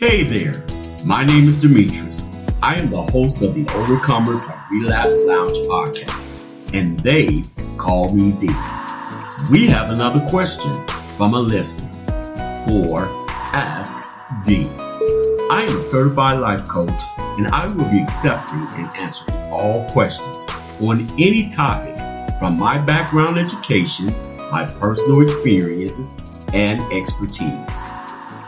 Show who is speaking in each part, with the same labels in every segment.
Speaker 1: Hey there, my name is Demetrius. I am the host of the Overcomers of Relapse Lounge podcast, and they call me D. We have another question from a listener for Ask D. I am a certified life coach, and I will be accepting and answering all questions on any topic from my background education, my personal experiences, and expertise.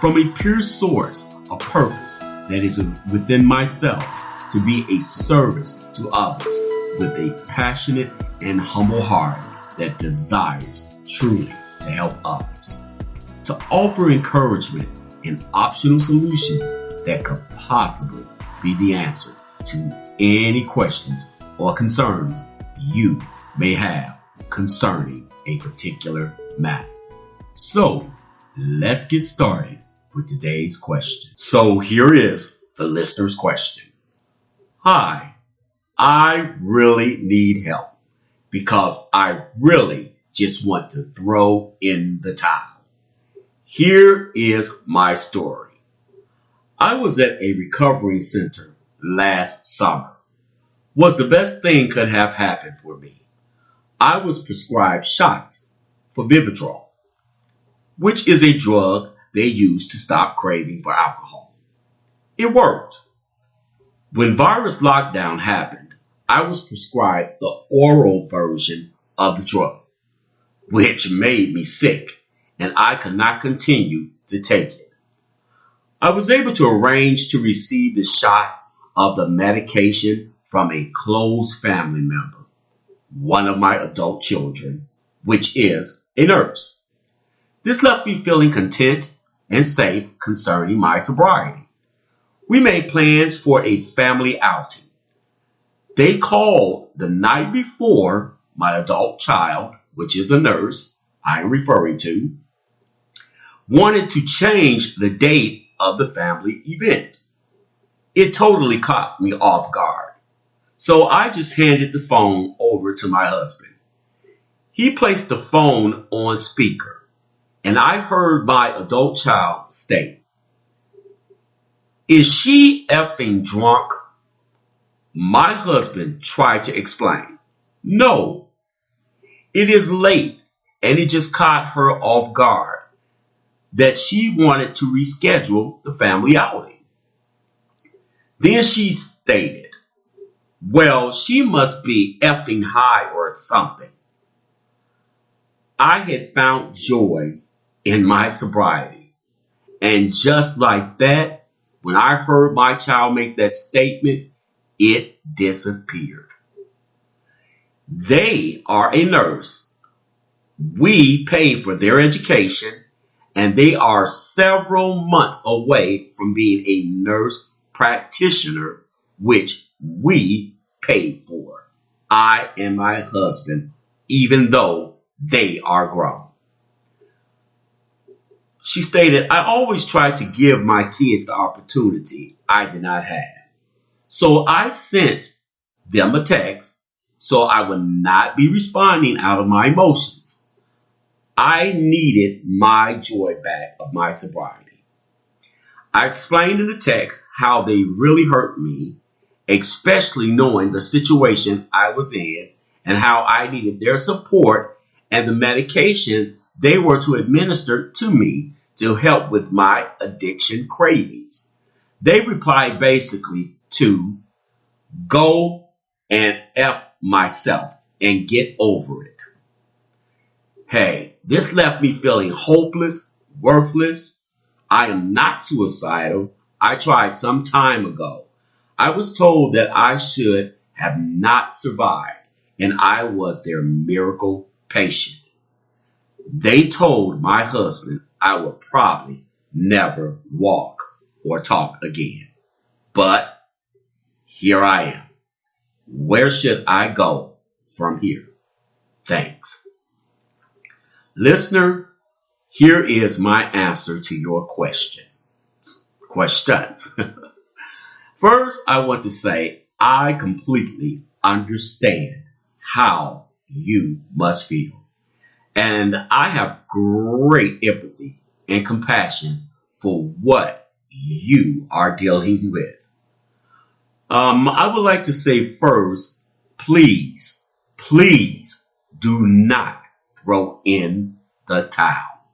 Speaker 1: From a pure source, a purpose that is within myself to be a service to others with a passionate and humble heart that desires truly to help others. To offer encouragement and optional solutions that could possibly be the answer to any questions or concerns you may have concerning a particular matter. So, let's get started with today's question. So here is the listener's question. Hi, I really need help because I really just want to throw in the towel. Here is my story. I was at a recovery center last summer. Was the best thing could have happened for me. I was prescribed shots for Vivitrol, which is a drug they use to stop craving for alcohol. It worked. When virus lockdown happened, I was prescribed the oral version of the drug, which made me sick, and I could not continue to take it. I was able to arrange to receive the shot of the medication from a close family member, one of my adult children, which is a nurse. This left me feeling content and safe concerning my sobriety. We made plans for a family outing. They called the night before my adult child, which is a nurse I am referring to, wanted to change the date of the family event. It totally caught me off guard. So I just handed the phone over to my husband. He placed the phone on speaker, and I heard my adult child state, "Is she effing drunk?" My husband tried to explain, "No, it is late, and it just caught her off guard that she wanted to reschedule the family outing." Then she stated, "Well, she must be effing high or something." I had found joy in my sobriety. And just like that, when I heard my child make that statement, it disappeared. They are a nurse. We pay for their education, and they are several months away from being a nurse practitioner, which we pay for. I and my husband, even though they are grown. She stated, "I always try to give my kids the opportunity I did not have. So I sent them a text so I would not be responding out of my emotions. I needed my joy back of my sobriety. I explained in the text how they really hurt me, especially knowing the situation I was in and how I needed their support and the medication they were to administer to me to help with my addiction cravings. They replied basically to go and F myself and get over it." Hey, this left me feeling hopeless, worthless. I am not suicidal. I tried some time ago. I was told that I should have not survived, and I was their miracle patient. They told my husband I would probably never walk or talk again. But here I am. Where should I go from here? Thanks. Listener, here is my answer to your questions. First, I want to say I completely understand how you must feel. And I have great empathy and compassion for what you are dealing with. I would like to say first, please, please do not throw in the towel.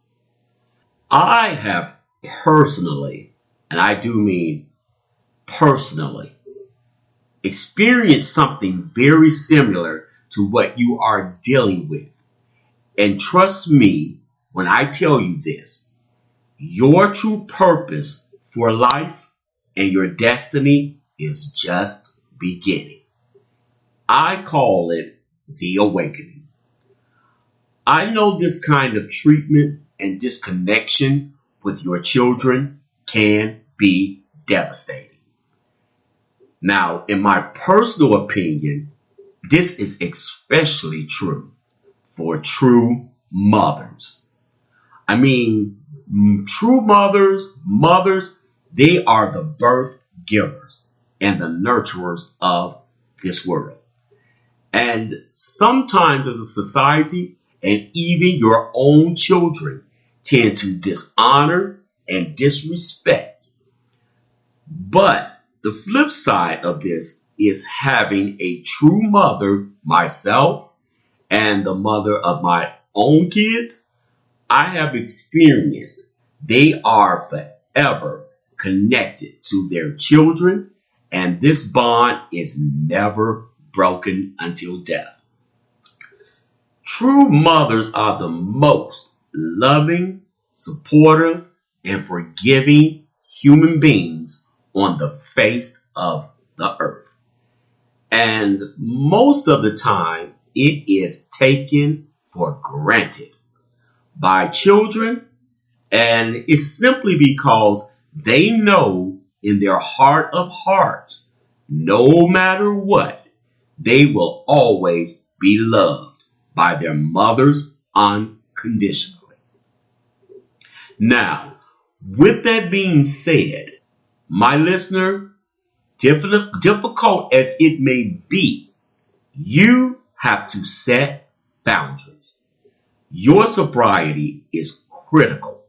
Speaker 1: I have personally, and I do mean personally, experienced something very similar to what you are dealing with. And trust me when I tell you this, your true purpose for life and your destiny is just beginning. I call it the awakening. I know this kind of treatment and disconnection with your children can be devastating. Now, in my personal opinion, this is especially true for true mothers. I mean, true mothers, they are the birth givers and the nurturers of this world. And sometimes as a society, and even your own children tend to dishonor and disrespect. But the flip side of this is having a true mother, myself, and the mother of my own kids, I have experienced they are forever connected to their children, and this bond is never broken until death. True mothers are the most loving, supportive, and forgiving human beings on the face of the earth. And most of the time, it is taken for granted by children, and it's simply because they know in their heart of hearts, no matter what, they will always be loved by their mothers unconditionally. Now, with that being said, my listener, difficult as it may be, you have to set boundaries. Your sobriety is critical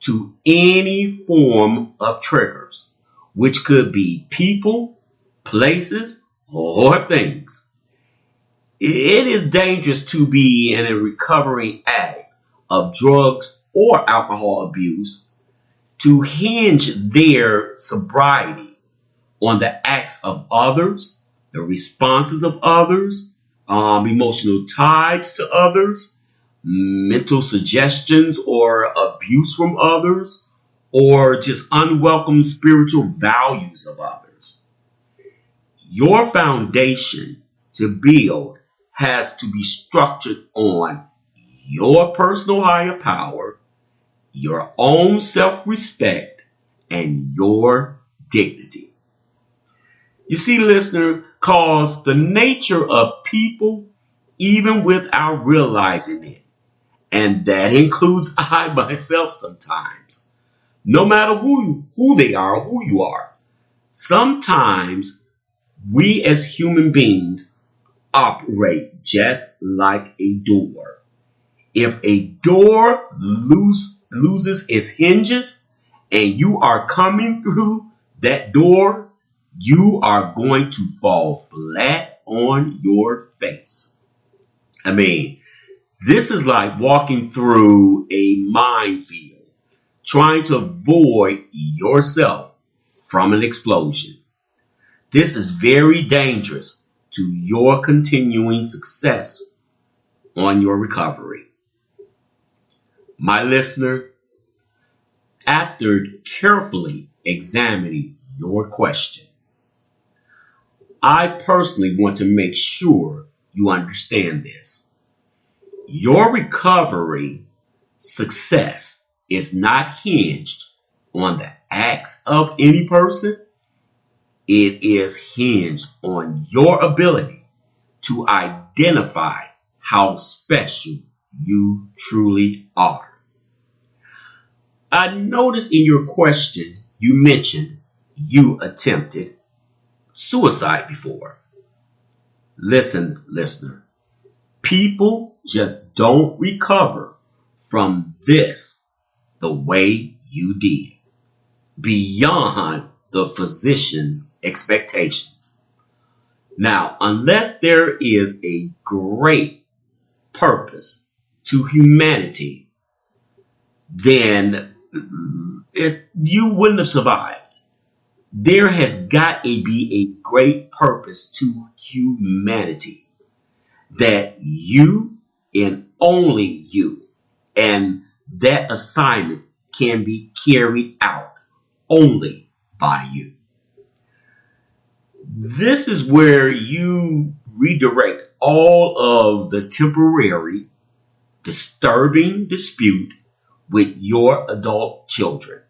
Speaker 1: to any form of triggers, which could be people, places, or things. It is dangerous to be in a recovering addict of drugs or alcohol abuse to hinge their sobriety on the acts of others, the responses of others, emotional ties to others, mental suggestions or abuse from others, or just unwelcome spiritual values of others. Your foundation to build has to be structured on your personal higher power, your own self-respect, and your dignity. You see, listener, cause the nature of people, even without realizing it, and that includes I myself sometimes, no matter who they are or who you are, sometimes we as human beings operate just like a door. If a door loses its hinges and you are coming through that door, you are going to fall flat on your face. I mean, this is like walking through a minefield, trying to avoid yourself from an explosion. This is very dangerous to your continuing success on your recovery. My listener, after carefully examining your question, I personally want to make sure you understand this. Your recovery success is not hinged on the acts of any person. It is hinged on your ability to identify how special you truly are. I noticed in your question you mentioned you attempted suicide before. Listen, listener, people just don't recover from this the way you did. beyond the physician's expectations. Now, unless there is a great purpose to humanity, then you wouldn't have survived. There has got to be a great purpose to humanity that you and only you and that assignment can be carried out only by you. This is where you redirect all of the temporary, disturbing dispute with your adult children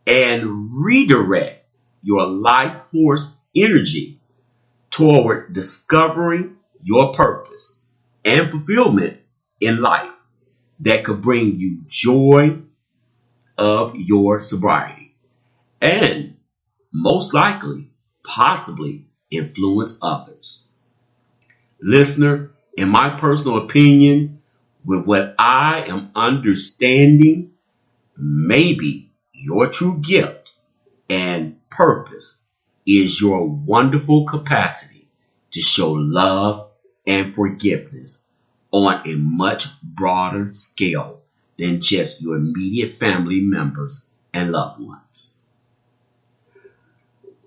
Speaker 1: and redirect your life force energy toward discovering your purpose and fulfillment in life that could bring you joy of your sobriety and most likely, possibly influence others. Listener, in my personal opinion, with what I am understanding, maybe your true gift and purpose is your wonderful capacity to show love and forgiveness on a much broader scale than just your immediate family members and loved ones.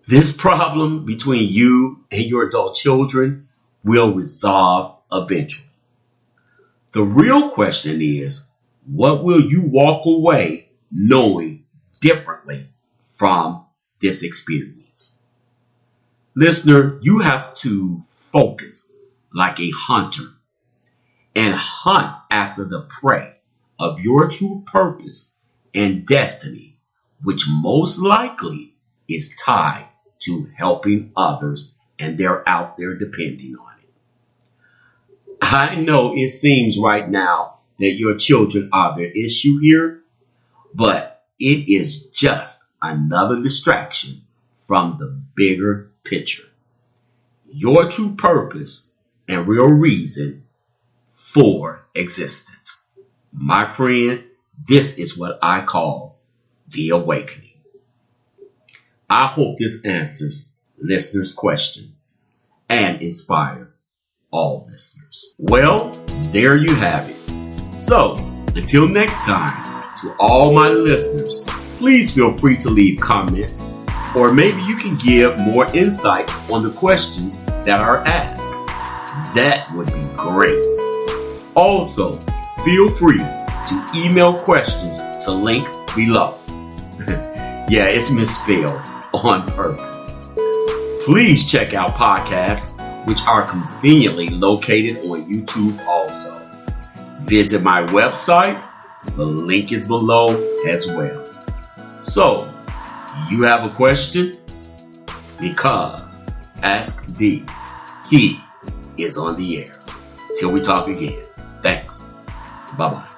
Speaker 1: This problem between you and your adult children will resolve eventually. The real question is, what will you walk away knowing differently from this experience? Listener, you have to focus like a hunter and hunt after the prey of your true purpose and destiny, which most likely is tied to helping others, and they're out there depending on it. I know it seems right now that your children are the issue here, but it is just another distraction from the bigger picture. Your true purpose and real reason for existence. My friend, this is what I call the awakening. I hope this answers listeners' questions and inspire all listeners. Well, there you have it. So, until next time, to all my listeners, please feel free to leave comments, or maybe you can give more insight on the questions that are asked. That would be great. Also, feel free to email questions to link below. Yeah, it's misspelled on purpose. Please check out podcasts, which are conveniently located on YouTube also. Visit my website. The link is below as well. So, you have a question? Because Ask D, he is on the air. Till we talk again. Thanks. Bye-bye.